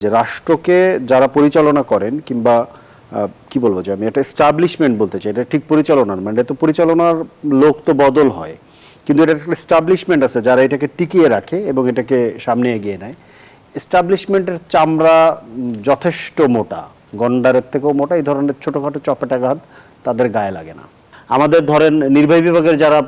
যে রাষ্ট্রকে যারা পরিচালনা করেন কিংবা কি বলবো যে আমি এটা এস্টাবলিশমেন্ট বলতে চাই, এটা ঠিক পরিচালনার মানে তো পরিচালনার লোক তো বদল হয়, কিন্তু এটা একটা এস্টাবলিশমেন্ট আছে যারা এটাকে টিকিয়ে রাখে এবং এটাকে সামনে এগিয়ে নেয়। এস্টাবলিশমেন্টের চামড়া যথেষ্ট মোটা, গন্ডারের থেকেও মোটা। এই ধরনের ছোটোখাটো চপেটাঘাত তাদের গায়ে লাগে না। আমাদের ধরেন নির্বাহী বিভাগের যারা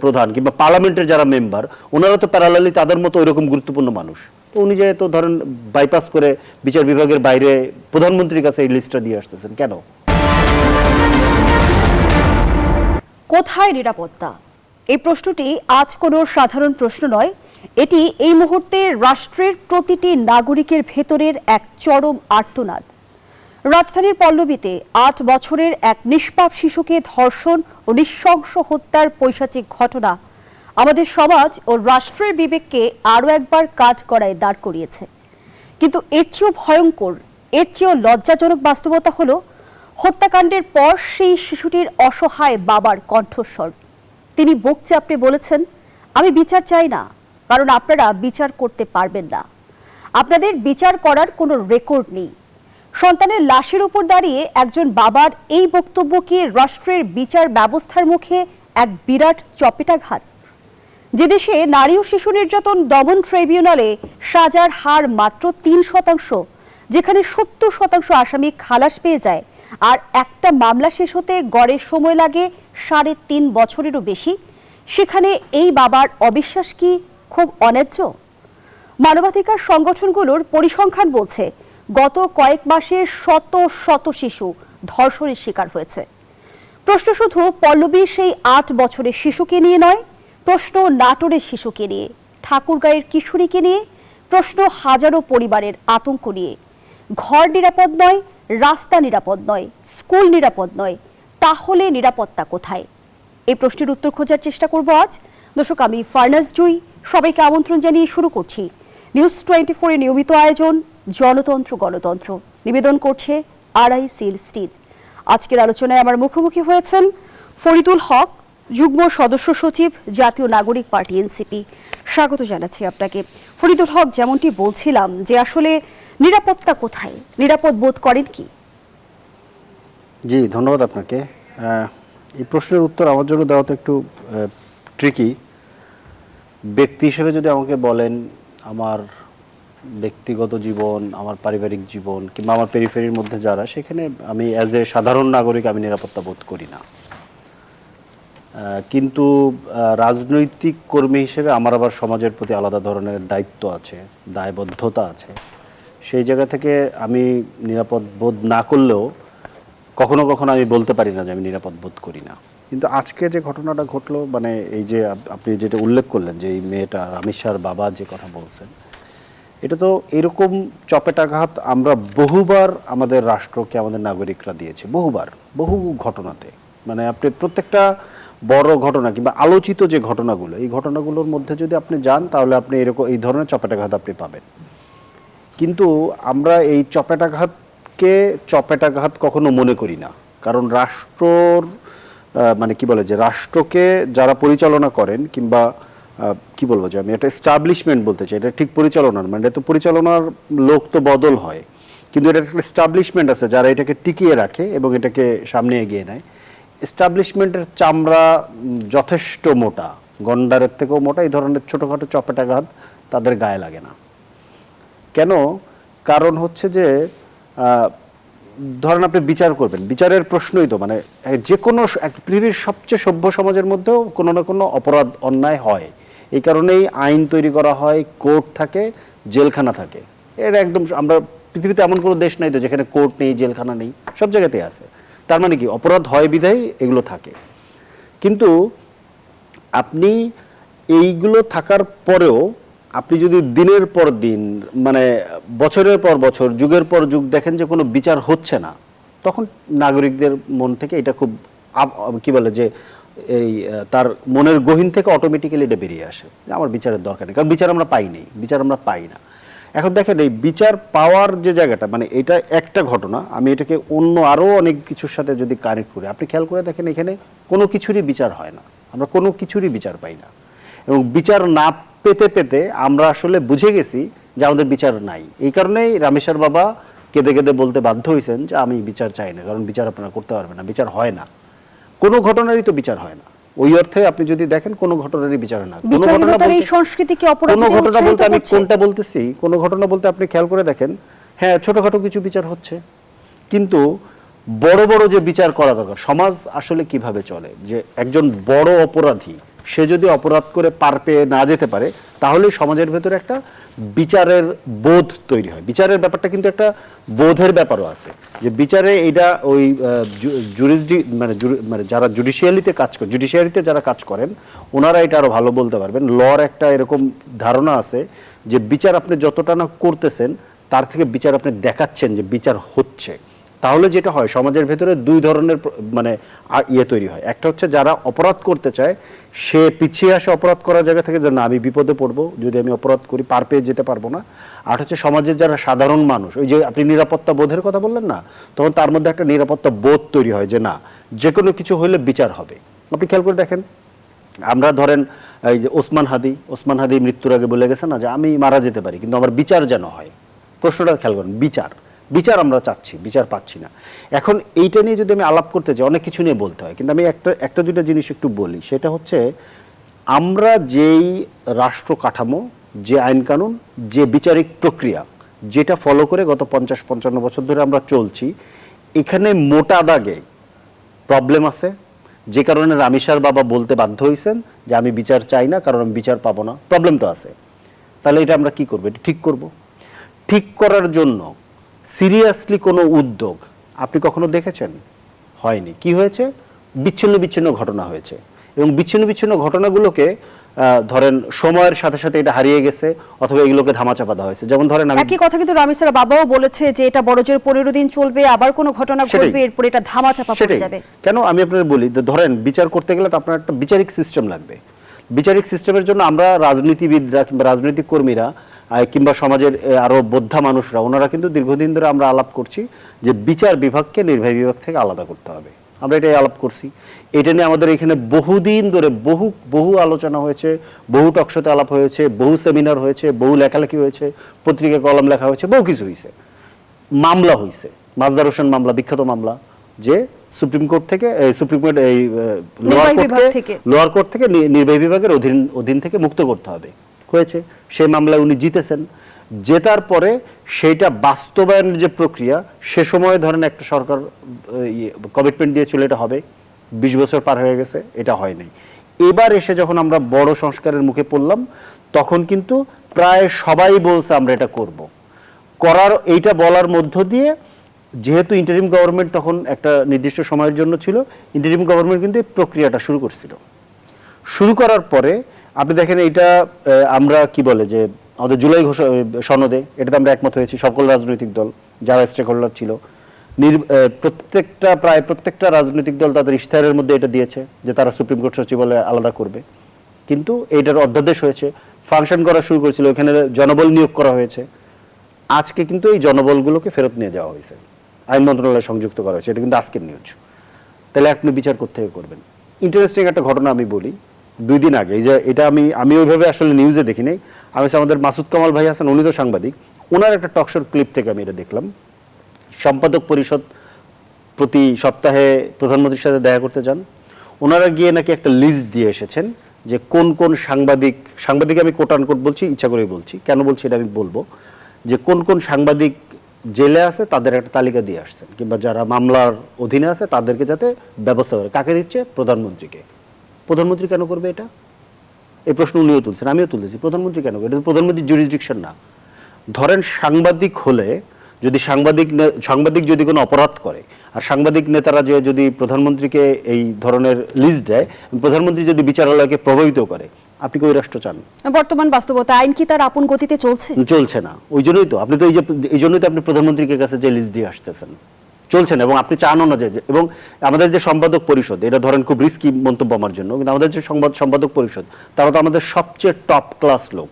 প্রধান কিংবা পার্লামেন্টের যারা মেম্বার, ওনারা তো প্যারালালি তাদের মতো ওইরকম গুরুত্বপূর্ণ মানুষ। তো উনি যে তো ধরেন বাইপাস করে বিচার বিভাগের বাইরে প্রধানমন্ত্রীর কাছে এই লিস্টটা দিয়ে আসতেছেন কেন? কোথায় নিরাপত্তা? এই প্রশ্নটি আজ কোনো সাধারণ প্রশ্ন নয়, এটি এই মুহূর্তে রাষ্ট্রের প্রতিটি নাগরিকের ভেতরের এক চরম আর্তনাদ। রাজধানীর পল্লবীতে ৮ বছরের এক নিষ্পাপ শিশুকে ধর্ষণ ও নৃশংস হত্যার পৈশাচিক ঘটনা আমাদের সমাজ ও রাষ্ট্রের বিবেককে আরও একবার কাঠ গড়ায় দাঁড় করিয়েছে। কিন্তু এর চেয়েও ভয়ঙ্কর, এর চেয়েও লজ্জাজনক বাস্তবতা হলো হত্যাকাণ্ডের পর সেই শিশুটির অসহায় বাবার কণ্ঠস্বর। তিনি বুক চাপড়ে বলেছেন, আমি বিচার চাই না, কারণ আপনারা বিচার করতে পারবেন না, আপনাদের বিচার করার কোনো রেকর্ড নেই। সন্তানের লাশের উপর দাঁড়িয়ে একজন বাবার এই বক্তব্য কি রাষ্ট্রের বিচার ব্যবস্থার মুখে এক বিরাট চপেটাঘাত? যে দেশে নারী ও শিশু নির্যাতন দমন ট্রাইব্যুনালে সাজার হার মাত্র ৩%, যেখানে ৭০% আসামি খালাস পেয়ে যায়, আর একটা মামলা শেষ হতে গড়ে সময় লাগে ৩.৫ বছরেরও বেশি, সেখানে এই বাবার অবিশ্বাস কি খুব অন্যায্য? মানবাধিকার সংগঠনগুলোর পরিসংখ্যান বলছে গত কয়েক মাসে শত শত শিশু ধর্ষণের শিকার হয়েছে। প্রশ্ন শুধু পল্লবীর সেই ৮ বছরের শিশুকে নিয়ে নয়, প্রশ্ন নাটোরের শিশুকে নিয়ে, ঠাকুরগাঁয়ের কিশোরীকে নিয়ে, প্রশ্ন হাজারো পরিবারের আতঙ্ক নিয়ে। ঘর নিরাপদ নয়, রাস্তা নিরাপদ নয়, স্কুল নিরাপদ নয়, তাহলে নিরাপত্তা কোথায়? এই প্রশ্নের উত্তর খোঁজার চেষ্টা করব আজ। দর্শক, আমি ফারনাজ জুই, সবাইকে আমন্ত্রণ জানিয়ে শুরু করছি নিউজ 24 এর নিয়মিত আয়োজন জনতন্ত্র গণতন্ত্র। নিবেদন করছে আড়াই সিল স্টিল। আজকের আলোচনায় আমার মুখোমুখি হয়েছেন ফরিদুল হক, যুগ্ম সদস্য সচিব, জাতীয় নাগরিক পার্টি এনসিপি। স্বাগত জানাচ্ছি আপনাকে। ফরিদুল হক, যেমনটি বলছিলাম যে আসলে নিরাপত্তা কোথায়, নিরাপদ বোধ করেন কি? জি, ধন্যবাদ আপনাকে। এই প্রশ্নের উত্তর আমার জন্য দেওয়া তো একটু ট্রিকি। ব্যক্তি হিসেবে যদি আমাকে বলেন, আমার ব্যক্তিগত জীবন, আমার পারিবারিক জীবন কিংবা আমার পেরিফেরির মধ্যে যারা, সেখানে আমি অ্যাজ এ সাধারণ নাগরিক আমি নিরাপত্তা বোধ করি না। কিন্তু রাজনৈতিক কর্মী হিসেবে আমার আবার সমাজের প্রতি আলাদা ধরনের দায়িত্ব আছে, দায়বদ্ধতা আছে। সেই জায়গা থেকে আমি নিরাপদ বোধ না করলেও কখনো কখনো আমি বলতে পারি না যে আমি নিরাপদ বোধ করি না। কিন্তু আজকে যে ঘটনাটা ঘটলো, মানে এই যে আপনি যেটা উল্লেখ করলেন যে এই মেয়েটা রামিসার বাবা যে কথা বলছেন, এটা তো এরকম চপেটাঘাত আমরা বহুবার আমাদের রাষ্ট্রকে, আমাদের নাগরিকরা দিয়েছে, বহুবার, বহু ঘটনাতে। মানে আপনি প্রত্যেকটা বড় ঘটনা কিংবা আলোচিত যে ঘটনাগুলো, এই ঘটনাগুলোর মধ্যে যদি আপনি যান তাহলে আপনি এরকম এই ধরনের চপেটাঘাত আপনি পাবেন। কিন্তু আমরা এই চপেটাঘাতকে চপেটাঘাত কখনো মনে করি না, কারণ রাষ্ট্রর মানে কি বলে যে রাষ্ট্রকে যারা পরিচালনা করেন কিংবা কি বলবো যে আমি এটা এস্টাবলিশমেন্ট বলতে চাই, এটা ঠিক পরিচালনার মানে তো পরিচালনার লোক তো বদল হয়, কিন্তু এটা একটা এস্টাবলিশমেন্ট আছে যারা এটাকে টিকিয়ে রাখে এবং এটাকে সামনে এগিয়ে নেয়। এস্টাবলিশমেন্টের চামড়া যথেষ্ট মোটা, গন্ডারের থেকেও মোটা। এই ধরনের ছোটোখাটো চপেটাঘাত তাদের গায়ে লাগে না কেন? কারণ হচ্ছে যে ধরেন আপনি বিচার করবেন, বিচারের প্রশ্নই তো মানে যে কোনো পৃথিবীর সবচেয়ে সভ্য সমাজের মধ্যেও কোনো না কোনো অপরাধ অন্যায় হয়। এই কারণেই আইন তৈরি করা হয়, কোর্ট থাকে, জেলখানা থাকে। এটা একদম, আমরা পৃথিবীতে এমন কোনো দেশ নাই তো যেখানে কোর্ট নেই, জেলখানা নেই, সব জায়গাতেই আছে। তার মানে কি, অপরাধ হয় বিধায় এগুলো থাকে। কিন্তু আপনি এইগুলো থাকার পরেও আপনি যদি দিনের পর দিন, মানে বছরের পর বছর, যুগের পর যুগ দেখেন যে কোনো বিচার হচ্ছে না, তখন নাগরিকদের মন থেকে এটা খুব কি বলে যে এই তার মনের গহীন থেকে অটোমেটিক্যালি এটা বেরিয়ে আসে যে আমার বিচারের দরকার নেই, কারণ বিচার আমরা পাই নেই, বিচার আমরা পাই না। এখন দেখেন এই বিচার পাওয়ার যে জায়গাটা, মানে এটা একটা ঘটনা, আমি এটাকে অন্য আরও অনেক কিছুর সাথে যদি কানেক্ট করি, আপনি খেয়াল করে দেখেন এখানে কোনো কিছুরই বিচার হয় না, আমরা কোনো কিছুরই বিচার পাই না। এবং বিচার না পেতে পেতে আমরা আসলে বুঝে গেছি যে আমাদের বিচার নাই। এই কারণেই রামেশ্বর বাবা কেঁদে কেঁদে বলতে বাধ্য হয়েছেন যে আমি বিচার চাই না, কারণ বিচার আপনারা করতে পারবেন না, বিচার হয় না, কোনো ঘটনারই তো বিচার হয় না। ওই অর্থে আপনি যদি দেখেন কোনো ঘটনারই বিচার হয় না। কোনো ঘটনা বিচারহীনতার এই বলতে সংস্কৃতিকে কোনো অপরাধীদের ঘটনা উৎসাহিত বলতে আমি করছে। কোনটা বলতেছি, কোনো ঘটনা বলতে আপনি খেয়াল করে দেখেন, হ্যাঁ ছোটখাটো কিছু বিচার হচ্ছে, কিন্তু বড় বড় যে বিচার করা দরকার, সমাজ আসলে কিভাবে চলে, যে একজন বড় অপরাধী সে যদি অপরাধ করে পার পেয়ে না যেতে পারে, তাহলে সমাজের ভেতরে একটা বিচারের বোধ তৈরি হয়। বিচারের ব্যাপারটা কিন্তু একটা বোধের ব্যাপারও আছে, যে বিচারে এটা ওই মানে যারা জুডিশিয়ারিতে যারা কাজ করেন ওনারা এটা আরো ভালো বলতে পারবেন। লর একটা এরকম ধারণা আছে যে বিচার আপনি যতটা না করতেছেন তার থেকে বিচার আপনি দেখাচ্ছেন যে বিচার হচ্ছে, তাহলে যেটা হয় সমাজের ভেতরে দুই ধরনের মানে তৈরি হয়। একটা হচ্ছে যারা অপরাধ করতে চায় সে পিছিয়ে আসে অপরাধ করার জায়গা থেকে, যে না আমি বিপদে পড়বো যদি আমি অপরাধ করি, পার পেয়ে যেতে পারবো না। আর হচ্ছে সমাজের যারা সাধারণ মানুষ, ওই যে আপনি নিরাপত্তা বোধের কথা বললেন না, তখন তার মধ্যে একটা নিরাপত্তা বোধ তৈরি হয় যে না যে কোনো কিছু হইলে বিচার হবে। আপনি খেয়াল করে দেখেন, আমরা ধরেন এই যে ওসমান হাদি মৃত্যুর আগে বলে গেছে না যে আমি মারা যেতে পারি কিন্তু আমার বিচার যেন হয়। প্রশ্নটা খেয়াল করেন, বিচার আমরা চাচ্ছি, বিচার পাচ্ছি না। এখন এইটা নিয়ে যদি আমি আলাপ করতে চাই অনেক কিছু নিয়ে বলতে হয়, কিন্তু আমি একটা দুইটা জিনিস একটু বলি। সেটা হচ্ছে আমরা যেই রাষ্ট্র কাঠামো, যে আইন কানুন, যে বিচারিক প্রক্রিয়া যেটা ফলো করে গত 50-55 বছর ধরে আমরা চলছি, এখানে মোটা দাগে প্রবলেম আছে, যে কারণে রামেশ্বর বাবা বলতে বাধ্য হয়েছেন যে আমি বিচার চাই না, কারণ আমি বিচার পাবো না। প্রবলেম তো আছে, তাহলে এটা আমরা কি করবো? এটা ঠিক করব। ঠিক করার জন্য সিরিয়াসলি কোনো উদ্যোগ আপনি কখনো দেখেছেন? হয়নি। কি হয়েছে? বিচ্ছিন্ন ঘটনা হয়েছে, এবং বিচ্ছিন্ন ঘটনাগুলোকে ধরেন সময়ের সাথে সাথে এটা হারিয়ে গেছে, অথবা এগুলোকে ধামাচাপা দেওয়া হয়েছে। যেমন ধরেন একই কথা কিন্তু রামেশ্বর বাবাও বলেছে যে এটা বড়জোর 15 দিন চলবে, আবার কোনো ঘটনা ঘটবে, এরপর এটা ধামাচাপা পড়ে যাবে। কেন আমি আপনাদের বলি, ধরেন বিচার করতে গেলে তো আপনার একটা বিচারিক সিস্টেম লাগবে। বিচারিক সিস্টেমের জন্য আমরা রাজনীতিবিদরা কিংবা রাজনৈতিক কর্মীরা কিংবা সমাজের আরো বোদ্ধা মানুষরা, ওনারা কিন্তু দীর্ঘদিন ধরে আমরা আলাপ করছি যে বিচার বিভাগকে নির্বাহী বিভাগ থেকে আলাদা করতে হবে। আমরা এটাই আলাপ করছি। এটা নিয়ে আমাদের এখানে বহুদিন ধরে বহু আলোচনা হয়েছে, বহু টকশোতে আলাপ হয়েছে, বহু সেমিনার হয়েছে, বহু লেখালেখি হয়েছে, পত্রিকায় কলম লেখা হয়েছে, বহু কিছু হয়েছে। মামলা হয়েছে, মাজদার হোসেন মামলা, বিখ্যাত মামলা, যে সুপ্রিম কোর্ট থেকে এই লোয়ার কোর্ট থেকে নির্বাহী বিভাগের অধীন থেকে মুক্ত করতে হবে হয়েছে। সেই মামলায় উনি জিতেছেন। জেতার পরে সেইটা বাস্তবায়নের যে প্রক্রিয়া, সে সময় ধরেন একটা সরকার কমিটমেন্ট দিয়েছিল এটা হবে, 20 বছর পার হয়ে গেছে, এটা হয় নাই। এবার এসে যখন আমরা বড় সংস্কারের মুখে পড়লাম, তখন কিন্তু প্রায় সবাই বলছে আমরা এটা করব। করার এইটা বলার মধ্য দিয়ে, যেহেতু ইন্টারিম গভর্নমেন্ট তখন একটা নির্দিষ্ট সময়ের জন্য ছিল, ইন্টারিম গভর্নমেন্ট কিন্তু এই প্রক্রিয়াটা শুরু করছিল। শুরু করার পরে আপনি দেখেন এটা আমরা কি বলে যে আমাদের জুলাই সনদে এটাতে আমরা একমত হয়েছি, সকল রাজনৈতিক দল যারা স্টেক হোল্ডার ছিল, প্রায় প্রত্যেকটা রাজনৈতিক দল তাদের ইশতেহারের মধ্যে এটা দিয়েছে যে তারা সুপ্রিম কোর্ট সচিবালয় আলাদা করবে। কিন্তু এটার অধ্যাদেশ হয়েছে, ফাংশন করা শুরু করেছিল, এখানে জনবল নিয়োগ করা হয়েছে। আজকে কিন্তু এই জনবলগুলোকে ফেরত নিয়ে যাওয়া হয়েছে, আইন মন্ত্রণালয়ে সংযুক্ত করা হয়েছে। এটা কিন্তু আজকের নিউজ। তাহলে আপনি বিচার করতে করবেন। ইন্টারেস্টিং একটা ঘটনা আমি বলি। 2 দিন আগে, এই যে এটা আমি ওইভাবে আসলে নিউজে দেখি নাই, আমি আমাদের মাসুদ কামাল ভাই আছেন, উনি তো সাংবাদিক, ওনার একটা টকশোর ক্লিপ থেকে আমি এটা দেখলাম। সম্পাদক পরিষদ প্রতি সপ্তাহে প্রধানমন্ত্রীর সাথে দেখা করতে যান। ওনারা গিয়ে নাকি একটা লিস্ট দিয়ে এসেছেন যে কোন সাংবাদিক আমি কোট আনকোট বলছি, ইচ্ছা করেই বলছি, কেন বলছি এটা আমি বলবো, যে কোন সাংবাদিক জেলে আছে তাদের একটা তালিকা দিয়ে আসছেন, কিংবা যারা মামলার অধীনে আছে তাদেরকে যাতে ব্যবস্থা করে। কাকে দিচ্ছে? প্রধানমন্ত্রীকে। প্রধানমন্ত্রী কেন করবে এটা? এই প্রশ্ন উনিও তুলছেন, আমিও তুলেছি। প্রধানমন্ত্রী কেন করবে? এটা প্রধানমন্ত্রীর জুরিসডিকশন না। ধরেন সাংবাদিক হলে, যদি সাংবাদিক যদি কোনো অপরাধ করে, আর সাংবাদিক নেতারা যদি প্রধানমন্ত্রীকে এই ধরনের লিস্ট দেয়, প্রধানমন্ত্রী যদি বিচারালয়কে প্রভাবিত করে, আপনি কি ওই রাষ্ট্র চান? বর্তমান বাস্তবতা, আইন কি তার আপন গতিতে চলছে না? ওই জন্যই তো আপনি প্রধানমন্ত্রীর কাছে যে লিস্ট দিয়ে আসতেছেন, চলছে না। এবং আপনি চানও না যে, এবং আমাদের যে সম্পাদক পরিষদ, এটা ধরেন খুব রিস্কি মন্তব্য আমার জন্য, কিন্তু আমাদের যে সম্পাদক পরিষদ, তারা তো আমাদের সবচেয়ে টপ ক্লাস লোক।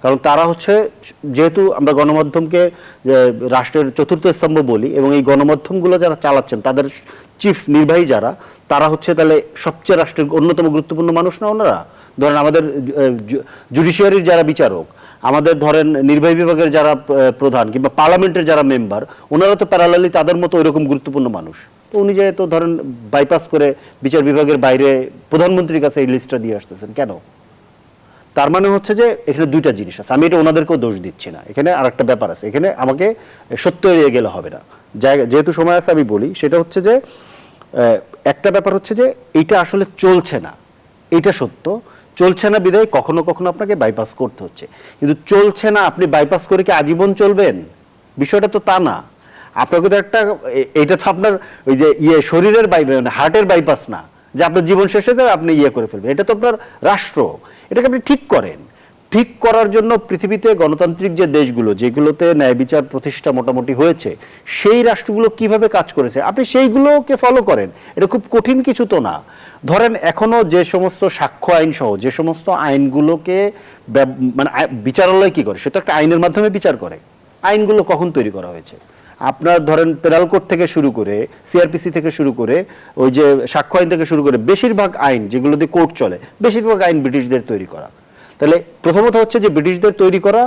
কারণ তারা হচ্ছে, যেহেতু আমরা গণমাধ্যমকে রাষ্ট্রের চতুর্থ স্তম্ভ বলি, এবং এই গণমাধ্যমগুলো যারা চালাচ্ছেন তাদের চিফ নির্বাহী যারা, তারা হচ্ছে তাহলে সবচেয়ে রাষ্ট্রের অন্যতম গুরুত্বপূর্ণ মানুষ না ওনারা? ধরেন আমাদের জুডিশিয়ারির যারা বিচারক, আমাদের ধরেন নির্বাহী বিভাগের যারা প্রধান কিংবা পার্লামেন্টের যারা মেম্বার, ওনারা তো প্যারালালি তাদের মতো ওইরকম গুরুত্বপূর্ণ মানুষ। তো উনি যেহেতু ধরেন বাইপাস করে বিচার বিভাগের বাইরে প্রধানমন্ত্রীর কাছে এই লিস্টটা দিয়ে আসতেছেন কেন? তার মানে হচ্ছে যে এখানে দুইটা জিনিস আছে। আমি এটা ওনাদেরকেও দোষ দিচ্ছি না, এখানে আরেকটা ব্যাপার আছে। এখানে আমাকে সত্য এড়িয়ে গেলে হবে না, যেহেতু সময় আছে আমি বলি। সেটা হচ্ছে যে একটা ব্যাপার হচ্ছে যে এইটা আসলে চলছে না, এইটা সত্য। চলছে না বিধায় কখনো কখনো আপনাকে বাইপাস করতে হচ্ছে, কিন্তু চলছে না আপনি বাইপাস করে কি আজীবন চলবেন? বিষয়টা তো তা না। আপনাকে তো একটা এটা তো আপনার ওই যে শরীরের হার্টের বাইপাস না যে আপনার জীবন শেষে যায় আপনি করে ফেলবেন। এটা তো আপনার রাষ্ট্র, এটাকে আপনি ঠিক করেন। ঠিক করার জন্য পৃথিবীতে গণতান্ত্রিক যে দেশগুলো, যেগুলোতে ন্যায় বিচার প্রতিষ্ঠা মোটামুটি হয়েছে, সেই রাষ্ট্রগুলো কিভাবে কাজ করেছে আপনি সেইগুলোকে ফলো করেন। এটা খুব কঠিন কিছু তো না। ধরেন এখনো যে সমস্ত সাক্ষ্য আইন সহ যে সমস্ত আইনগুলোকে মানে বিচারালয় কি করে, সে তো একটা আইনের মাধ্যমে বিচার করে। আইনগুলো কখন তৈরি করা হয়েছে? আপনার ধরেন পেনাল কোড থেকে শুরু করে সিআরপিসি থেকে শুরু করে ওই যে সাক্ষ্য আইন থেকে শুরু করে বেশিরভাগ আইন যেগুলো দিয়ে কোর্ট চলে, বেশিরভাগ আইন ব্রিটিশদের তৈরি করা। তাহলে প্রথমত হচ্ছে যে ব্রিটিশদের তৈরি করা,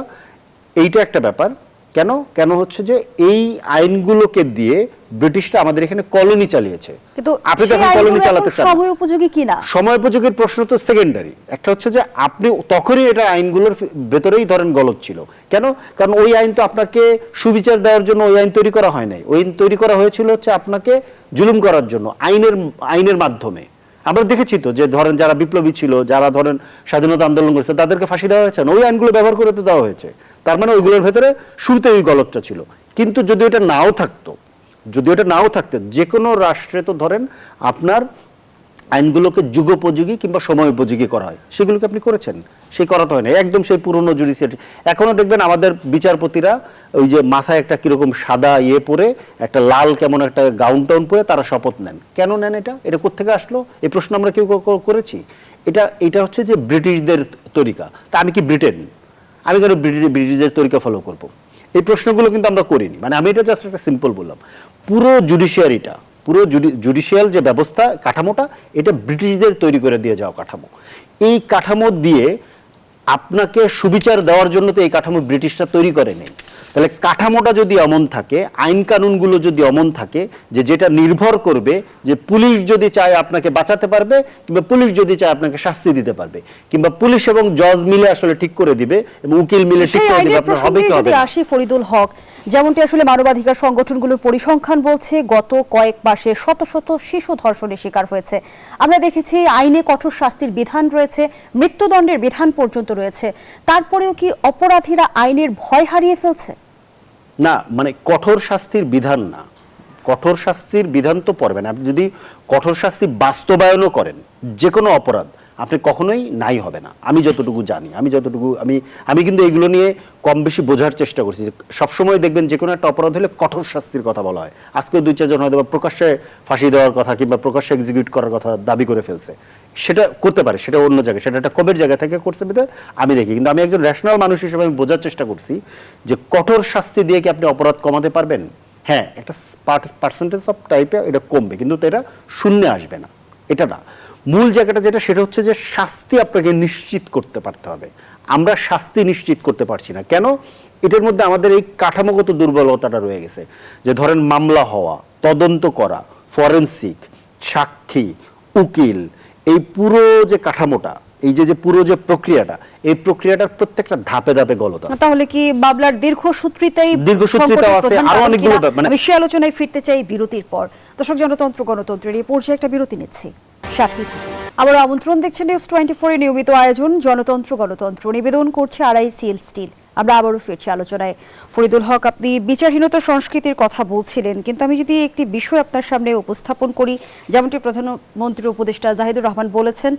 এইটা একটা ব্যাপার। কেন কেন হচ্ছে যে এই আইনগুলোকে দিয়ে ব্রিটিশরা আমাদের এখানে কলোনি চালিয়েছে। কিন্তু আপনি যখন কলোনি চালাতে চান, সময় উপযোগী কিনা, সময় উপযোগীর প্রশ্ন তো সেকেন্ডারি। একটা হচ্ছে যে আপনি তখনই এটা আইনগুলোর ভেতরেই ধরেন গলত ছিল। কেন? কারণ ওই আইন তো আপনাকে সুবিচার দেওয়ার জন্য ওই আইন তৈরি করা হয় নাই। ওই আইন তৈরি করা হয়েছিল হচ্ছে আপনাকে জুলুম করার জন্য, আইনের মাধ্যমে। আমরা দেখেছি তো যে ধরেন যারা বিপ্লবী ছিল, যারা ধরেন স্বাধীনতা আন্দোলন করেছে, তাদেরকে ফাঁসি দেওয়া হয়েছে না, ওই আইনগুলো ব্যবহার করতে দেওয়া হয়েছে। তার মানে ওইগুলোর ভেতরে শুরুতে ওই গলতটা ছিল। কিন্তু যদি এটা নাও থাকতো, যে কোনো রাষ্ট্রে তো ধরেন আপনার আইনগুলোকে যুগোপযোগী কিংবা সময় উপযোগী করা হয়, সেগুলোকে আপনি করেছেন। সেই করা তো হয় না, একদম সেই পুরনো জুডিশিয়ারি। এখনো দেখবেন আমাদের বিচারপতিরা ওই যে মাথায় একটা কিরকম সাদা পরে একটা লাল কেমন একটা গাউন টাউন পরে তারা শপথ নেন। কেন নেন? এটা কোত্থেকে আসলো? এই প্রশ্ন আমরা কেউ করেছি? এটা হচ্ছে যে ব্রিটিশদের তরিকা। তা আমি কি ব্রিটেন? আমি কেন ব্রিটিশদের তরিকা ফলো করব? এই প্রশ্নগুলো কিন্তু আমরা করিনি। মানে আমি এটা জাস্ট একটা সিম্পল বললাম। পুরো জুডিশিয়াল যে ব্যবস্থা কাঠামোটা, এটা ব্রিটিশদের তৈরি করে দিয়ে যাওয়া কাঠামো। এই কাঠামো দিয়ে আপনাকে সুবিচার দেওয়ার জন্য তো এই কাঠামো ব্রিটিশরা তৈরি করে নেই। তাহলে কাঠামোটা যদি অমন থাকে, আইন কানুনগুলো যদি অমন থাকে যে যেটা নির্ভর করবে যে পুলিশ যদি চায় আপনাকে বাঁচাতে পারবে, কিংবা পুলিশ যদি চায় আপনাকে শাস্তি দিতে পারবে, কিংবা পুলিশ এবং জজ মিলে আসলে ঠিক করে দিবে এবং উকিল মিলে ঠিক করে দিবে আপনার হবে কি হবে না। আসি ফরিদুল হক, যেমনটি আসলে মানবাধিকার সংগঠনগুলোর পরিসংখ্যান বলছে, গত কয়েক মাসে শত শত শিশু ধর্ষণের শিকার হয়েছে। আমরা দেখেছি আইনে কঠোর শাস্তির বিধান রয়েছে, মৃত্যুদণ্ডের বিধান পর্যন্ত রয়েছে। তারপরেও কি অপরাধীরা আইনের ভয় হারিয়ে ফেলছে? না, মানে কঠোর শাস্তির বিধান না, কঠোর শাস্তির বিধান তো পড়বে না। আপনি যদি কঠোর শাস্তি বাস্তবায়নও করেন যে কোনো অপরাধ, আপনি কখনোই নাই হবে না। আমি যতটুকু জানি, আমি কিন্তু এগুলো নিয়ে কম বেশি বোঝার চেষ্টা করছি। সবসময় দেখবেন যে কোনো একটা অপরাধ হলে কঠোর শাস্তির কথা বলা হয়। আজকেও 2-4 জন হয়তো প্রকাশ্যে ফাঁসি দেওয়ার কথা কিংবা প্রকাশ্যে এক্সিকিউট করার কথা দাবি করে ফেলছে। সেটা করতে পারে, সেটা অন্য জায়গায়, সেটা একটা কবের জায়গা থেকে করছে বিধায় আমি দেখি। কিন্তু আমি একজন রেশনাল মানুষ হিসেবে আমি বোঝার চেষ্টা করছি যে কঠোর শাস্তি দিয়ে কি আপনি অপরাধ কমাতে পারবেন? হ্যাঁ, একটা পার্সেন্টেজ অফ টাইপে এটা কমবে, কিন্তু এটা শূন্যে আসবে না। এটা না মূল জায়গাটা, যেটা সেটা হচ্ছে যে শাস্তি আপনাকে নিশ্চিত করতে পারতে হবে। আমরা শাস্তি নিশ্চিত করতে পারছি না। কেন? এটার মধ্যে আমাদের এই কাঠামোগত দুর্বলতাটা রয়ে গেছে। যে ধরেন মামলা হওয়া, তদন্ত করা, ফরেনসিক, সাক্ষী, উকিল, এই পুরো যে কাঠামোটা, এই যে পুরো যে প্রক্রিয়াটা, এই প্রক্রিয়াটার প্রত্যেকটা ধাপে ধাপে গলত আছে। তাহলে কি মামলার দীর্ঘসূত্রিতাই আছে, আরো অনেকগুলো মানে আমি সেই আলোচনায় ফিরতে চাই বিরতির পর। দর্শক, জনতন্ত্র গণতন্ত্রের এই পর্যায়ে একটা বিরতি নিচ্ছি। সাথে আবার আমন্ত্রণ, দেখছেন নিউজ 24 এর নিয়মিত আয়োজন জনতন্ত্র গণতন্ত্র। নিবেদন করছে আরআইসিএল স্টিল। আমরা আবারও ফিরছি আলোচনায়। ফরিদুল হক, আপনি বিচারহীনতা সংস্কৃতির কথা বলছিলেন, কিন্তু আমি যদি একটি বিষয় আপনার সামনে উপস্থাপন করি, যেমনটি প্রধানমন্ত্রী উপদেষ্টা জাহিদুর রহমান বলেছেন,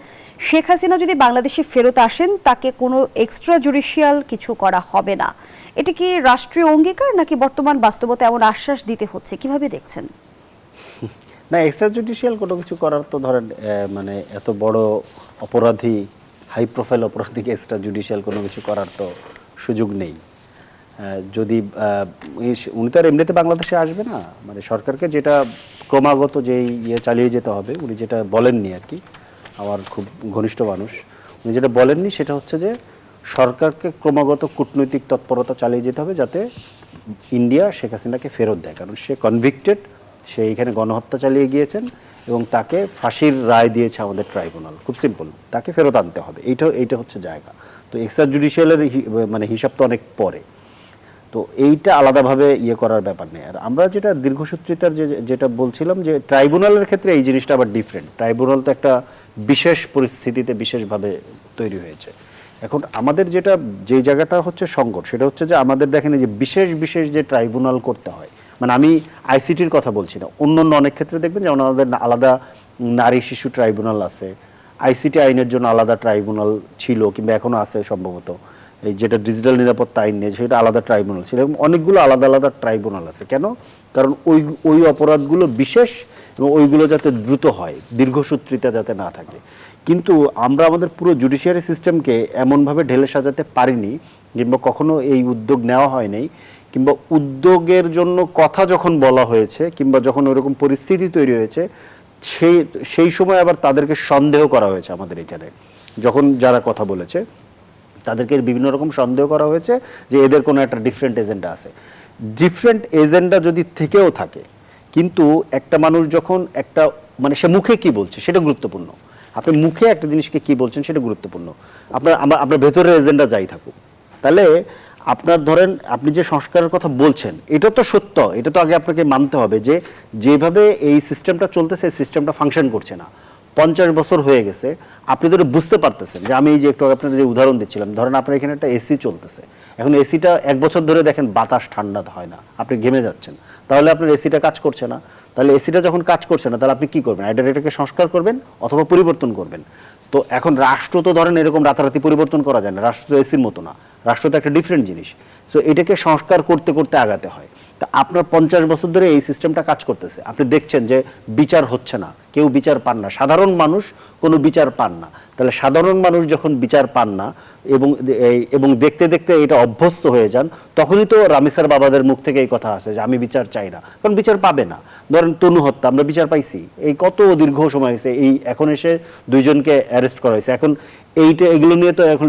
শেখ হাসিনা যদি বাংলাদেশে ফেরত আসেন তাকে কোনো এক্সট্রা জুডিশিয়াল কিছু করা হবে না। এটা কি রাষ্ট্রীয় অঙ্গীকার, নাকি বর্তমান বাস্তবতা এমন আশ্বাস দিতে হচ্ছে? কিভাবে দেখছেন? না, এক্সট্রা জুডিশিয়াল কোনো কিছু করার তো ধরেন মানে এত বড় অপরাধী, হাই প্রোফাইল অপরাধীকে এক্সট্রা জুডিশিয়াল কোনো কিছু করার তো সুযোগ নেই। যদি উনি তো আর এমনিতে বাংলাদেশে আসবে না। মানে সরকারকে যেটা ক্রমাগত যে চালিয়ে যেতে হবে, উনি যেটা বলেননি আর কি, আমার খুব ঘনিষ্ঠ মানুষ, উনি যেটা বলেননি সেটা হচ্ছে যে সরকারকে ক্রমাগত কূটনৈতিক তৎপরতা চালিয়ে যেতে হবে যাতে ইন্ডিয়া শেখ হাসিনাকে ফেরত দেয়, কারণ সে কনভিক্টেড, সে এখানে গণহত্যা চালিয়ে গিয়েছেন এবং তাকে ফাঁসির রায় দিয়েছে আমাদের ট্রাইব্যুনাল। খুব সিম্পল, তাকে ফেরত আনতে হবে, এইটা হচ্ছে জায়গা। তো এক্সট্রা জুডিশিয়ালের মানে হিসাব তো অনেক পরে, তো এইটা আলাদাভাবে ইয়ে করার ব্যাপার নেই। আর আমরা যেটা দীর্ঘসূত্রিতার যেটা বলছিলাম যে ট্রাইব্যুনালের ক্ষেত্রে এই জিনিসটা আবার ডিফারেন্ট। ট্রাইব্যুনাল তো একটা বিশেষ পরিস্থিতিতে বিশেষভাবে তৈরি হয়েছে। এখন আমাদের যেটা যে জায়গাটা হচ্ছে সংকট সেটা হচ্ছে যে আমাদের দেখেন যে বিশেষ বিশেষ যে ট্রাইব্যুনাল করতে হয়, মানে আমি আইসিটির কথা বলছি না, অন্য অনেক ক্ষেত্রে দেখবেন যেমন আমাদের আলাদা নারী শিশু ট্রাইব্যুনাল আছে, আইসিটি আইনের জন্য আলাদা ট্রাইব্যুনাল ছিল কিংবা এখনো আছে সম্ভবত, এই যেটা ডিজিটাল নিরাপত্তা আইন নিয়ে সেটা আলাদা ট্রাইব্যুনাল ছিল, এবং অনেকগুলো আলাদা আলাদা ট্রাইব্যুনাল আছে। কেন? কারণ ওই অপরাধগুলো বিশেষ এবং ওইগুলো যাতে দ্রুত হয়, দীর্ঘসূত্রিতা যাতে না থাকে। কিন্তু আমরা আমাদের পুরো জুডিশিয়ারি সিস্টেমকে এমনভাবে ঢেলে সাজাতে পারিনি, কিংবা কখনো এই উদ্যোগ নেওয়া হয় নাই, কিংবা উদ্যোগের জন্য কথা যখন বলা হয়েছে কিংবা যখন ওইরকম পরিস্থিতি তৈরি হয়েছে সেই সময় আবার তাদেরকে সন্দেহ করা হয়েছে। আমাদের এখানে যখন যারা কথা বলেছে তাদেরকে বিভিন্ন রকম সন্দেহ করা হয়েছে যে এদের কোনো একটা ডিফারেন্ট এজেন্ডা আছে। ডিফারেন্ট এজেন্ডা যদি থেকেও থাকে, কিন্তু একটা মানুষ যখন একটা মানে সে মুখে কি বলছে সেটা গুরুত্বপূর্ণ। আপনি মুখে একটা জিনিসকে কি বলছেন সেটা গুরুত্বপূর্ণ। আপনার ভেতরের এজেন্ডা যাই থাকুক, তাহলে আপনার ধরেন আপনি যে সংস্কারের কথা বলছেন এটা তো সত্য, এটা তো আগে আপনাকে মানতে হবে যে যেভাবে এই সিস্টেমটা চলতেছে এই সিস্টেমটা ফাংশন করছে না। 50 বছর হয়ে গেছে, আপনি ধরে বুঝতে পারতেছেন যে আমি এই যে একটু আপনার যে উদাহরণ দিচ্ছিলাম, ধরেন আপনার এখানে একটা এসি চলতেছে, এখন এসিটা 1 বছর ধরে দেখেন বাতাস ঠান্ডা হয় না, আপনি ঘেমে যাচ্ছেন, তাহলে আপনার এসিটা কাজ করছে না। তাহলে এসিটা যখন কাজ করছে না তাহলে আপনি কি করবেন? আইডার এটাকে সংস্কার করবেন অথবা পরিবর্তন করবেন। তো এখন রাষ্ট্র তো ধরেন এরকম রাতারাতি পরিবর্তন করা যায় না, রাষ্ট্র তো এসির মতো না, রাষ্ট্র তো একটা ডিফারেন্ট জিনিস। সো এটাকে সংস্কার করতে করতে আগাতে হয়। তা আপনার 50 বছর ধরে এই সিস্টেমটা কাজ করতেছে, আপনি দেখছেন যে বিচার হচ্ছে না, কেউ বিচার পান না, সাধারণ মানুষ কোনো বিচার পান না। তাহলে সাধারণ মানুষ যখন বিচার পান না এবং দেখতে দেখতে এটা অভ্যস্ত হয়ে যান, তখনই তো রামিসার বাবাদের মুখ থেকে এই কথা আসে যে আমি বিচার চাই না, কারণ বিচার পাবে না। ধরেন তনু হত্যা আমরা বিচার পাইছি, এই কত দীর্ঘ সময় হয়েছে, এই এখন এসে 2 জনকে অ্যারেস্ট করা হয়েছে। এখন এগুলো নিয়ে তো এখন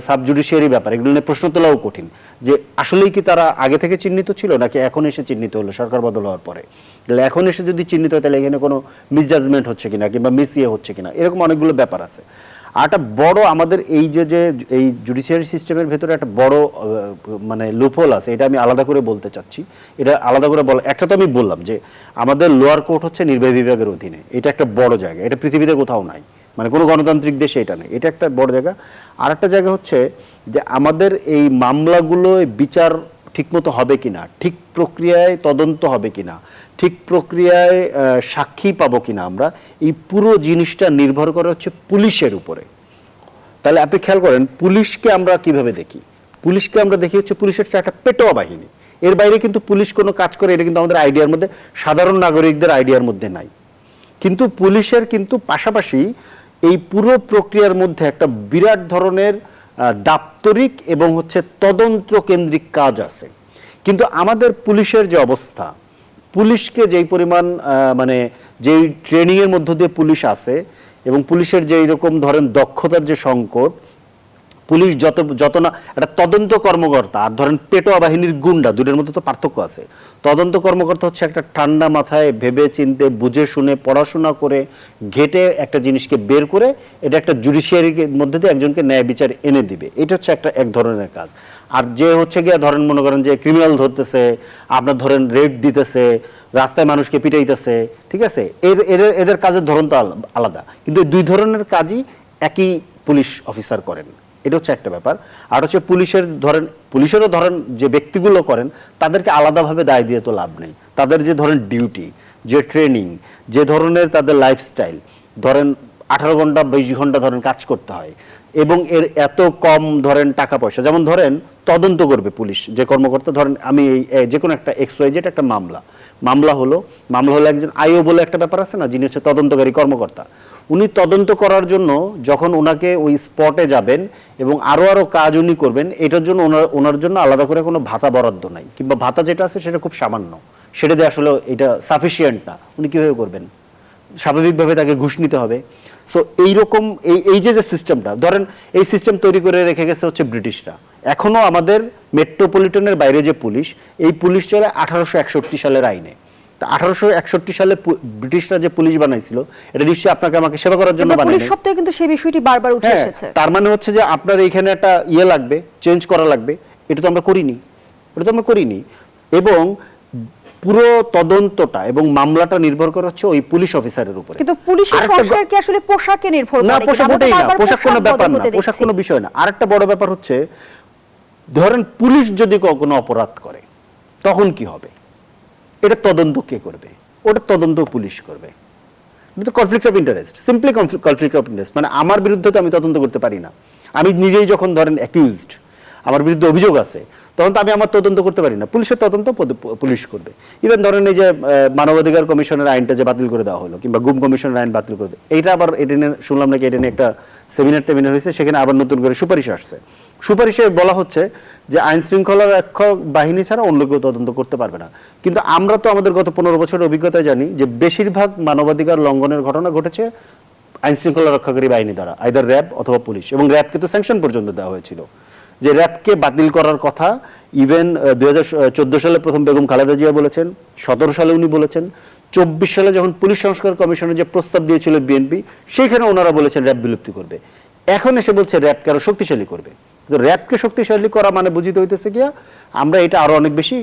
সাব জুডিশিয়ারি ব্যাপার, এগুলো নিয়ে প্রশ্ন তোলাও কঠিন যে আসলেই কি তারা আগে থেকে চিহ্নিত ছিল নাকি এখন এসে চিহ্নিত হলো সরকার বদল হওয়ার পরে। তাহলে এখন এসে যদি চিহ্নিত হয় তাহলে এখানে কোনো মিসজাজমেন্ট হচ্ছে কিনা কিংবা মিসইয়ে হচ্ছে কিনা, এরকম অনেকগুলো ব্যাপার আছে। আর একটা বড় আমাদের এই যে এই জুডিশিয়ারি সিস্টেমের ভেতরে একটা বড় মানে লুপহোল আছে, এটা আমি আলাদা করে বলতে চাচ্ছি। এটা আলাদা করে বলা, একটা তো আমি বললাম যে আমাদের লোয়ার কোর্ট হচ্ছে নির্বাহী বিভাগের অধীনে, এটা একটা বড় জায়গা, এটা পৃথিবীতে কোথাও নাই, মানে কোনো গণতান্ত্রিক দেশে এটা নেই, এটা একটা বড় জায়গা। আর একটা জায়গা হচ্ছে যে আমাদের এই মামলাগুলো বিচার ঠিকমতো হবে কিনা, ঠিক প্রক্রিয়ায় তদন্ত হবে কিনা, ঠিক প্রক্রিয়ায় সাক্ষী পাবো কিনা আমরা, এই পুরো জিনিসটা নির্ভর করে হচ্ছে পুলিশের উপরে। তাহলে আপনি খেয়াল করেন পুলিশকে আমরা কিভাবে দেখি, পুলিশকে আমরা দেখি হচ্ছে পুলিশের একটা পেটোয়া বাহিনী, এর বাইরে কিন্তু পুলিশ কোনো কাজ করে এটা কিন্তু আমাদের আইডিয়ার মধ্যে, সাধারণ নাগরিকদের আইডিয়ার মধ্যে নাই। কিন্তু পুলিশের কিন্তু পাশাপাশি এই পুরো প্রক্রিয়ার মধ্যে একটা বিরাট ধরনের দাপ্তরিক এবং হচ্ছে তদন্ত কেন্দ্রিক কাজ আছে। কিন্তু আমাদের পুলিশের যে অবস্থা, পুলিশকে যেই পরিমাণ মানে যেই ট্রেনিংয়ের মধ্য দিয়ে পুলিশ আছে এবং পুলিশের যেই রকম ধরেন দক্ষতার যে সংকট, পুলিশ যত না একটা তদন্ত কর্মকর্তা আর ধরেন পেটোয়া বাহিনীর গুন্ডা, দুটোর মধ্যে তো পার্থক্য আছে। তদন্ত কর্মকর্তা হচ্ছে একটা ঠান্ডা মাথায় ভেবে চিন্তে বুঝে শুনে পড়াশোনা করে ঘেটে একটা জিনিসকে বের করে এটা একটা জুডিশিয়ারির মধ্যে দিয়ে একজনকে ন্যায় বিচার এনে দিবে, এটা হচ্ছে এক ধরনের কাজ। আর যে হচ্ছে গিয়ে ধরেন মনে করেন যে ক্রিমিনাল ধরতেছে, আপনার ধরেন রেড দিতেছে, রাস্তায় মানুষকে পিটাইতেছে, ঠিক আছে, এদের কাজের ধরন তো আলাদা, কিন্তু এই 2 ধরনের কাজই একই পুলিশ অফিসার করেন, এটা হচ্ছে একটা ব্যাপার। আর হচ্ছে পুলিশেরও ধরেন যে ব্যক্তিগুলো করেন তাদেরকে আলাদাভাবে দায় দিয়ে তো লাভ নেই। তাদের যে ধরেন ডিউটি, যে ট্রেনিং, যে ধরনের তাদের লাইফস্টাইল, ধরেন 18 ঘন্টা 20 ঘন্টা ধরেন কাজ করতে হয় এবং এর এত কম ধরেন টাকা পয়সা। যেমন ধরেন তদন্ত করবে পুলিশ যে কর্মকর্তা, ধরেন আমি যে কোনো একটা XYZ একটা মামলা হলো একজন আইও বলে একটা ব্যাপার আছে না, যিনি হচ্ছে তদন্তকারী কর্মকর্তা, উনি তদন্ত করার জন্য যখন ওনাকে ওই স্পটে যাবেন এবং আরো কাজ উনি করবেন, এটার জন্য ওনার জন্য আলাদা করে কোনো ভাতা বরাদ্দ নাই, কিংবা ভাতা যেটা আছে সেটা খুব সামান্য, সেটা দিয়ে আসলে এটা সাফিসিয়েন্ট না। উনি কিভাবে করবেন? স্বাভাবিকভাবে তাকে ঘুষ নিতে হবে। সো এইরকম এই যে সিস্টেমটা ধরেন, এই সিস্টেম তৈরি করে রেখে গেছে হচ্ছে ব্রিটিশরা। এখনো আমাদের মেট্রোপলিটনের বাইরে যে পুলিশ, এই পুলিশ চলে 1861 সালের আইনে। তা 1861 সালে ব্রিটিশরা যে পুলিশ বানাইছিল, এটা নিশ্চয়ই আপনাকে আমাকে সেবা করার জন্য বানায়নি। পুলিশ সপ্তাহে কিন্তু সেই বিষয়টি বারবার উঠে হ্যাঁ, এসেছে। তার মানে হচ্ছে যে আপনার এইখানে একটা লাগবে, চেঞ্জ করা লাগবে। এটা তো আমরা করিনি। এবং পুরো তদন্তটা এবং মামলাটা নির্ভর করে হচ্ছে ওই পুলিশ অফিসারের উপরে। কিন্তু পুলিশের সংস্কার কি আসলে পোশাকে নির্ভর করে? না, পোশাক ওটাই না, পোশাক কোনো ব্যাপার না, পোশাক কোনো বিষয় না। আরেকটা বড় ব্যাপার হচ্ছে, ধরেন পুলিশ যদি কোনো অপরাধ করে তখন কি হবে? এটা তদন্ত কে করবে? ওটা তদন্ত পুলিশ করবে। এটা conflict of interest, simply conflict of interest. মানে আমার বিরুদ্ধে তো আমি তদন্ত করতে পারি না। আমি নিজেই যখন ধরেন অ্যাকিউজড, আমার বিরুদ্ধে অভিযোগ আছে, তখন তো আমি আমার তদন্ত করতে পারি না। পুলিশের তদন্ত পুলিশ করবে। ইভেন ধরেন এই যে মানবাধিকার কমিশনের আইনটা যে বাতিল করে দেওয়া হলো, কিংবা গুম কমিশনের আইন বাতিল করে দেওয়া, এইটা আবার এটা নিয়ে শুনলাম নাকি এটা নিয়ে একটা সেমিনার হয়েছে, সেখানে আবার নতুন করে সুপারিশ আসছে। সুপারিশে বলা হচ্ছে যে আইন শৃঙ্খলা রক্ষক বাহিনী ছাড়া অন্য কেউ তদন্ত করতে পারবে না। কিন্তু আমরা তো আমাদের গত 15 বছরের অভিজ্ঞতায় জানি যে বেশিরভাগ মানবাধিকার লঙ্ঘনের ঘটনা ঘটেছে আইন শৃঙ্খলা রক্ষাকারী বাহিনী দ্বারা, আইদার র্যাব অথবা পুলিশ। এবং র্যাবকে তো স্যাংশন পর্যন্ত দেওয়া হয়েছিল, যে র্যাবকে বাতিল করার কথা ইভেন 2014 সালে প্রথম বেগম খালেদা জিয়া বলেছেন, 17 সালে উনি বলেছেন, 24 সালে যখন পুলিশ সংস্কার কমিশনের যে প্রস্তাব দিয়েছিল বিএনপি, সেইখানে ওনারা বলেছেন র্যাব বিলুপ্তি করবে। এখন এসে বলছে র্যাবকে আরো শক্তিশালী করবে। র্যাবকে শক্তিশালী করা মানে বুঝিতে হইতেছে গিয়া আমরা এটা আরো অনেক বেশি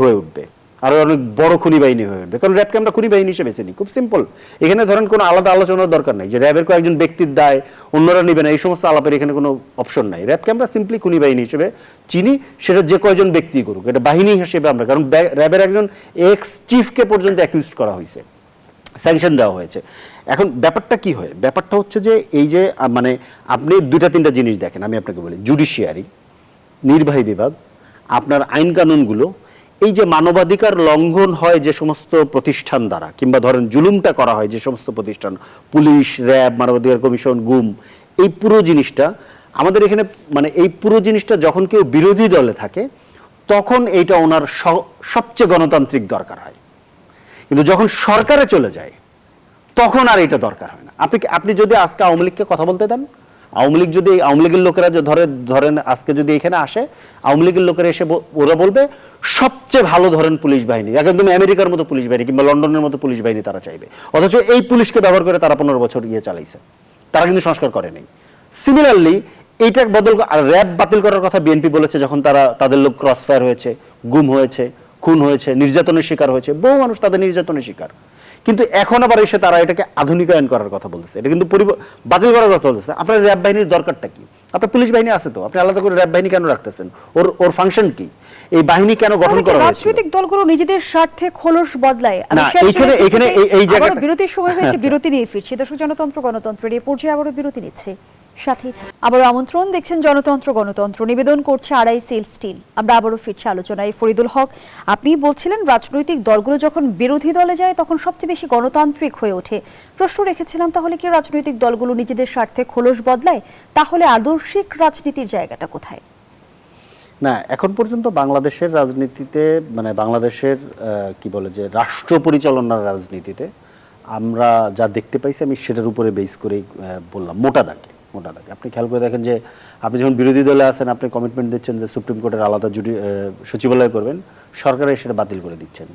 হয়ে উঠবে, আরো অনেক বড় খুনি বাহিনী হয়ে উঠবে। কারণ র্যাবকে আমরা খুনি বাহিনী হিসেবে চিনি, খুব সিম্পল। এখানে ধরেন কোনো আলাদা আলোচনার দরকার নাই যে র্যাবের কয়েকজন ব্যক্তির দায় অন্যরা নেবে না, এই সমস্ত আলাপের এখানে কোনো অপশন নাই। র্যাবকে আমরা সিম্পলি খুনি বাহিনী হিসেবে চিনি, সেটা যে কয়জন ব্যক্তি করুক, এটা বাহিনী হিসেবে আমরা, কারণ র্যাবের একজন এক্স চিফকে পর্যন্ত অ্যাকিউজ করা হয়েছে, স্যাংশন দেওয়া হয়েছে। এখন ব্যাপারটা কি হয়? ব্যাপারটা হচ্ছে যে এই যে মানে আপনি 2-3টা জিনিস দেখেন, আমি আপনাকে বলি, জুডিশিয়ারি, নির্বাহী বিভাগ, আপনার আইন কানুনগুলো, এই যে মানবাধিকার লঙ্ঘন হয় যে সমস্ত প্রতিষ্ঠান দ্বারা, কিংবা ধরেন জুলুমটা করা হয় যে সমস্ত প্রতিষ্ঠান, পুলিশ, র্যাব, মানবাধিকার কমিশন, গুম, এই পুরো জিনিসটা আমাদের এখানে, মানে এই পুরো জিনিসটা যখন কেউ বিরোধী দলে থাকে তখন এইটা ওনার সবচেয়ে গণতান্ত্রিক দরকার হয়। কিন্তু যখন সরকারে চলে যায় তখন আর এটা দরকার হয় না। আপনি যদি আজকে আওয়ামী লীগকে কথা বলতে দেন, আওয়ামী লীগের লোকেরা ধরেন আজকে যদি এখানে আসে, আওয়ামী লীগের লোকেরা এসে ওরা বলবে সবচেয়ে ভালো ধরেন পুলিশ বাহিনী, একদম আমেরিকার মতো পুলিশ বাহিনী কিংবা লন্ডনের মতো পুলিশ বাহিনী তারা চাইবে। অথচ এই পুলিশকে ব্যবহার করে তারা 15 বছর চালাইছে, তারা কিন্তু সংস্কার করে নাই। সিমিলারলি এইটা বদল, আর র্যাব বাতিল করার কথা বিএনপি বলেছে যখন তাদের লোক ক্রস ফায়ার হয়েছে, গুম হয়েছে, খুন হয়েছে, নির্যাতনের শিকার হয়েছে, বহু মানুষ তাদের নির্যাতনের শিকার। কিন্তু এখন আবার এসে তারা এটাকে আধুনিকায়ন করার কথা বলতেছে, এটা কিন্তু বাতিল করার কথা বলতেছে। আপনার র্যাব বাহিনীর দরকারটা কি? আপনার পুলিশ বাহিনী আছে তো, আপনি আলাদা করে র্যাব বাহিনী কেন রাখতেছেন? ওর ফাংশন কি? এই বাহিনী কেন গঠন করা হয়েছে? রাজনৈতিক দলগুলো নিজেদের স্বার্থে খোলস বদলায়। না, এখানে এই জায়গাটা বিরতির সময় হয়েছে, বিরতি নিয়ে ফিরছি। দর্শক, জনতন্ত্র গণতন্ত্রের এই পর্যায়ে আবারও বিরতি নিচ্ছে, সাথেই আবারও আমন্ত্রণ। দেখছেন জনতন্ত্র নিবেদন করছে আড়াই সেল স্টিল। আমরা আবারও ফিরছি আলোচনায়। ফরিদুল হক, আপনি বলছিলেন রাজনৈতিক দলগুলো যখন বিরোধী দলে যায় তখন সবচেয়ে বেশি গণতান্ত্রিক হয়ে ওঠে। প্রশ্ন রেখেছিলাম, তাহলে কি রাজনৈতিক দলগুলো নিজেদের স্বার্থে খোলস বদলায়? তাহলে আদর্শিক রাজনীতির জায়গাটা কোথায়? না, এখন পর্যন্ত বাংলাদেশের রাজনীতিতে, মানে বাংলাদেশের কি বলে যে রাষ্ট্র পরিচালনার রাজনীতিতে আমরা যা দেখতে পাইছি, আমি সেটার উপরে বেস করেই বললাম। মোটা দাগে আপনি খেয়াল করে দেখেন যে আপনি যখন বিরোধী দলে আছেন, আপনি কমিটমেন্ট দিচ্ছেন যে সুপ্রিম কোর্টের আলাদা সচিবালয় করবেন, সরকারে সেটা বাতিল করে দিচ্ছেন।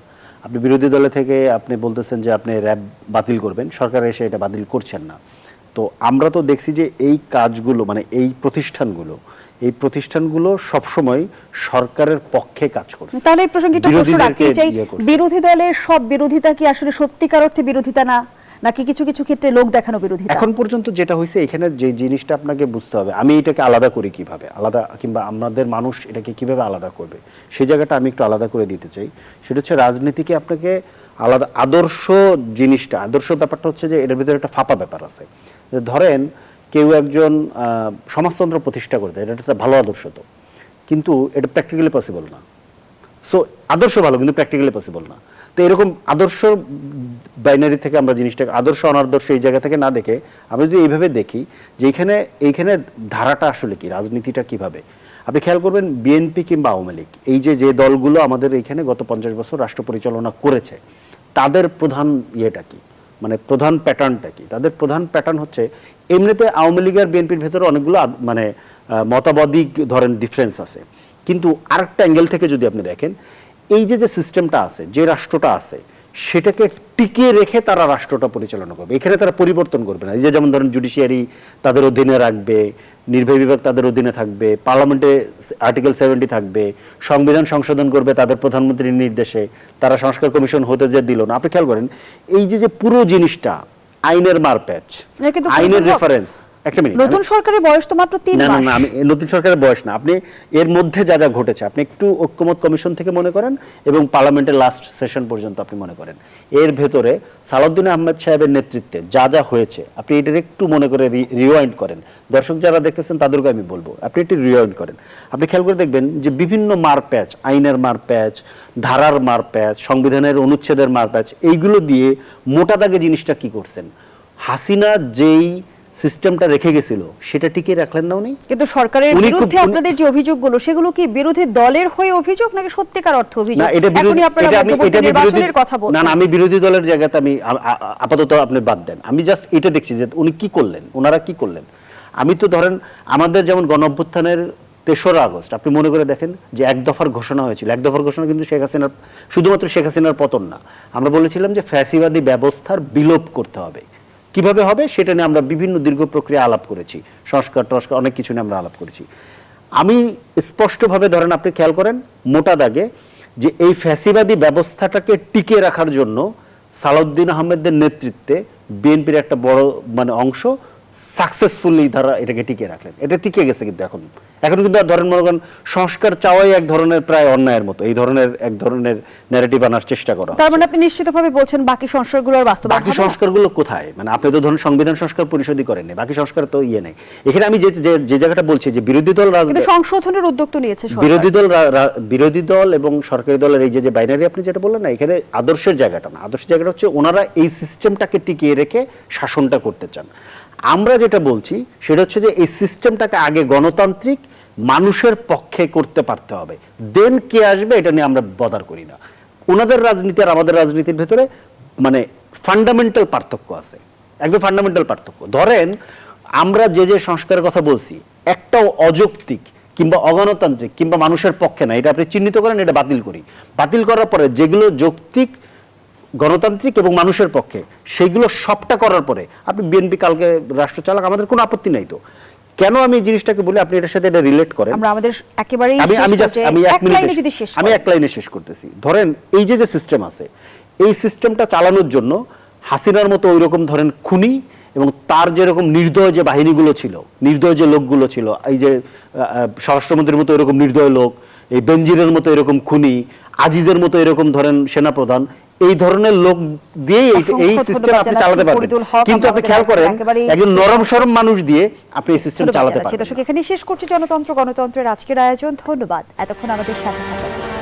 আপনি বিরোধী দলে থেকে আপনি বলতেছেন যে আপনি র্যাব বাতিল করবেন, সরকারে এসে এটা বাতিল করছেন না। তো আমরা তো দেখছি যে এই কাজগুলো, মানে এই প্রতিষ্ঠানগুলো সবসময় সরকারের পক্ষে কাজ করছে। তাহলে এই প্রসঙ্গে একটা প্রশ্ন রাখতে চাই, বিরোধী দলের সব বিরোধিতা কি আসলে সত্যিকার অর্থে বিরোধিতা না, নাকি কিছু কিছু ক্ষেত্রে লোক দেখানো বিরোধিতা? এখন পর্যন্ত যেটা হয়েছে, এখানে যে জিনিসটা আপনাকে বুঝতে হবে, আমি এটাকে আলাদা করি কিভাবে, আলাদা, কিংবা আমাদের মানুষ এটাকে কিভাবে আলাদা করবে, সেই জায়গাটা আমি একটু আলাদা করে দিতে চাই। সেটা হচ্ছে রাজনীতিকে আপনাকে আলাদা, আদর্শ ব্যাপারটা হচ্ছে যে এটার ভিতরে একটা ফাঁপা ব্যাপার আছে। ধরেন কেউ একজন সমাজতন্ত্র প্রতিষ্ঠা করতে, এটা একটা ভালো আদর্শ তো, কিন্তু এটা প্র্যাকটিক্যালি পসিবল না। সো আদর্শ ভালো, কিন্তু প্র্যাকটিক্যালি পসিবল না। তো এরকম আদর্শ বাইনারি থেকে আমরা জিনিসটাকে আদর্শ অনাদর্শ এই জায়গা থেকে না দেখে আমরা যদি এইভাবে দেখি যে এইখানে ধারাটা আসলে কি, রাজনীতিটা কিভাবে, আপনি খেয়াল করবেন বিএনপি কিংবা আওয়ামী লীগ, এই যে দলগুলো আমাদের এইখানে গত 50 বছর রাষ্ট্র পরিচালনা করেছে, তাদের প্রধান ইয়েটা কি, মানে প্রধান প্যাটার্নটা কি? তাদের প্রধান প্যাটার্ন হচ্ছে এমনিতে আওয়ামী লীগ আর বিএনপির ভেতরে অনেকগুলো মানে মতবাদী ধরেন ডিফারেন্স আছে, কিন্তু আরেকটা অ্যাঙ্গেল থেকে যদি আপনি দেখেন, এই যে সিস্টেমটা আছে, যে রাষ্ট্রটা আছে, সেটাকে টিকিয়ে রেখে তারা রাষ্ট্রটা পরিচালনা করবে। এখানে তারা পরিবর্তন করবে না। এই যে যেমন ধরেন জুডিশিয়ারি তাদের অধীনে রাখবে, নির্বাহী বিভাগ তাদের অধীনে থাকবে, পার্লামেন্টে আর্টিকেল 70 থাকবে, সংবিধান সংশোধন করবে তাদের প্রধানমন্ত্রীর নির্দেশে, তারা সংস্কার কমিশন হতে যে দিল না। আপনি খেয়াল করেন এই যে পুরো জিনিসটা আইনের মারপ্যাচ, আইনের রেফারেন্স। একটা মিনিট, নতুন সরকারের বয়স তো মাত্র 3 মাস। না না, আমি নতুন সরকারের বয়স না, আপনি এর মধ্যে যা যা ঘটেছে আপনি একটু ঐক্যমত কমিশন থেকে মনে করেন এবং পার্লামেন্টের লাস্ট সেশন পর্যন্ত আপনি মনে করেন, এর ভেতরে সালাউদ্দিন আহমেদ সাহেবের নেতৃত্বে যা যা হয়েছে আপনি এটার একটু মনে করে রিওয়াইন্ড করেন। দর্শক যারা দেখতেছেন তাদেরকে আমি বলবো আপনি একটু রিওয়াইন্ড করেন। আপনি খেয়াল করে দেখবেন যে বিভিন্ন মারপ্যাচ, আইনের মারপ্যাচ, ধারার মারপ্যাচ, সংবিধানের অনুচ্ছেদের মারপ্যাচ, এইগুলো দিয়ে মোটা দাগে জিনিসটা কি করছেন, হাসিনা যেই সিস্টেমটা রেখে গেছিল সেটা টিকিয়ে রাখলেন না উনি। কিন্তু সরকারের বিরুদ্ধে আপনাদের যে অভিযোগগুলো সেগুলো কি বিরোধী দলের হয়ে অভিযোগ নাকি সত্যিকার অর্থ অভিযোগ? না, এটা বিরোধী, নির্বাচনের কথা বলছেন। না না, আমি বিরোধী দলের জায়গাতে আমি আপাতত আপনি বাদ দেন, আমি জাস্ট এটা দেখছি যে উনি কি করলেন, ওনারা কি করলেন। আমি তো ধরেন আমাদের যেমন গণঅভ্যুত্থানের 3রা আগস্ট আপনি মনে করে দেখেন যে এক দফার ঘোষণা হয়েছিল। এক দফার ঘোষণা কিন্তু শেখ হাসিনার, শুধুমাত্র শেখ হাসিনার পতন না, আমরা বলেছিলাম যে ফ্যাসিবাদী ব্যবস্থার বিলোপ করতে হবে। কিভাবে হবে সেটা নিয়ে আমরা বিভিন্ন দীর্ঘ প্রক্রিয়া আলাপ করেছি, সংস্কার টস্কার অনেক কিছু নিয়ে আমরা আলাপ করেছি। আমি স্পষ্টভাবে ধরেন আপনি খেয়াল করেন মোটা দাগে যে এই ফ্যাসিবাদী ব্যবস্থাটাকে টিকিয়ে রাখার জন্য সালাউদ্দিন আহমেদের নেতৃত্বে বিএনপির একটা বড় মানে অংশ সাকসেসফুলি তারা এটাকে টিকিয়ে রাখলেন। এটা টিকে গেছে, কিন্তু এখন কিন্তু আর ধরেন মনে করেন সংস্কার চাওয়াই এক ধরনের প্রায় অন্যায়ের মতো, এই ধরনের এক ধরনের ন্যারেটিভ আনার চেষ্টা করা। তার মানে আপনি নিশ্চিতভাবে বলছেন বাকি সংস্কারগুলোর বাস্তবায়ন, বাকি সংস্কারগুলো কোথায়? মানে আপনি তো ধরুন সংবিধান সংস্কার পরিষদই করেননি, বাকি সংস্কার তো নেই। এখানে আমি যে জায়গাটা বলছি যে বিরোধী দল সংশোধনের উদ্যোগ তো নিয়েছে বিরোধী দল এবং সরকারি দলের এই যে বাইনারি আপনি যেটা বললেন না, এখানে আদর্শের জায়গাটা না, আদর্শের জায়গাটা হচ্ছে ওনারা এই সিস্টেমটাকে টিকিয়ে রেখে শাসনটা করতে চান। আমরা যেটা বলছি সেটা হচ্ছে যে এই সিস্টেমটাকে আগে গণতান্ত্রিক মানুষের পক্ষে করতে পারতে হবে, দেন কে আসবে এটা নিয়ে আমরা বদার করি না। ওনাদের রাজনীতি আর আমাদের রাজনীতির ভেতরে মানে ফান্ডামেন্টাল পার্থক্য আছে, একদম ফান্ডামেন্টাল পার্থক্য। ধরেন আমরা যে সংস্কারের কথা বলছি একটাও অযৌক্তিক কিংবা অগণতান্ত্রিক কিংবা মানুষের পক্ষে না, এটা আপনি চিহ্নিত করেন, এটা বাতিল করি। বাতিল করার পরে যেগুলো যৌক্তিক, গণতান্ত্রিক এবং মানুষের পক্ষে, সেগুলো সবটা করার পরে আপনি বিএনপি কালকে রাষ্ট্র চালাক, আমাদের কোনো আপত্তি নাই। তো কেন আমি এই জিনিসটাকে বলি, আপনি এটার সাথে এটা রিলেট করেন। আমরা আমাদের একেবারে আমি এক লাইনে শেষ করতেছি। ধরেন এই যে সিস্টেম আছে, এই সিস্টেমটা চালানোর জন্য হাসিনার মতো ওই রকম ধরেন খুনি এবং তার যেরকম নির্দয় যে বাহিনীগুলো ছিল, নির্দয় যে লোকগুলো ছিল, এই যে স্বরাষ্ট্রমন্ত্রীর মতো এরকম নির্দয় লোক, এই বেনজিরের মতো এরকম খুনি, আজিজের মতো এরকম ধরেন সেনাপ্রধান, এই ধরনের লোক দিয়ে এই সিস্টেম আপনি চালাতে পারবেন। কিন্তু আপনি খেয়াল করেন একজন নরম সরম মানুষ দিয়ে আপনি এই সিস্টেম চালাতে পারবেন। দর্শক, এখানে শেষ করছি জনতন্ত্র গণতন্ত্রের আজকের আয়োজন। ধন্যবাদ এতক্ষণ আমাদের সাথে থাকার জন্য।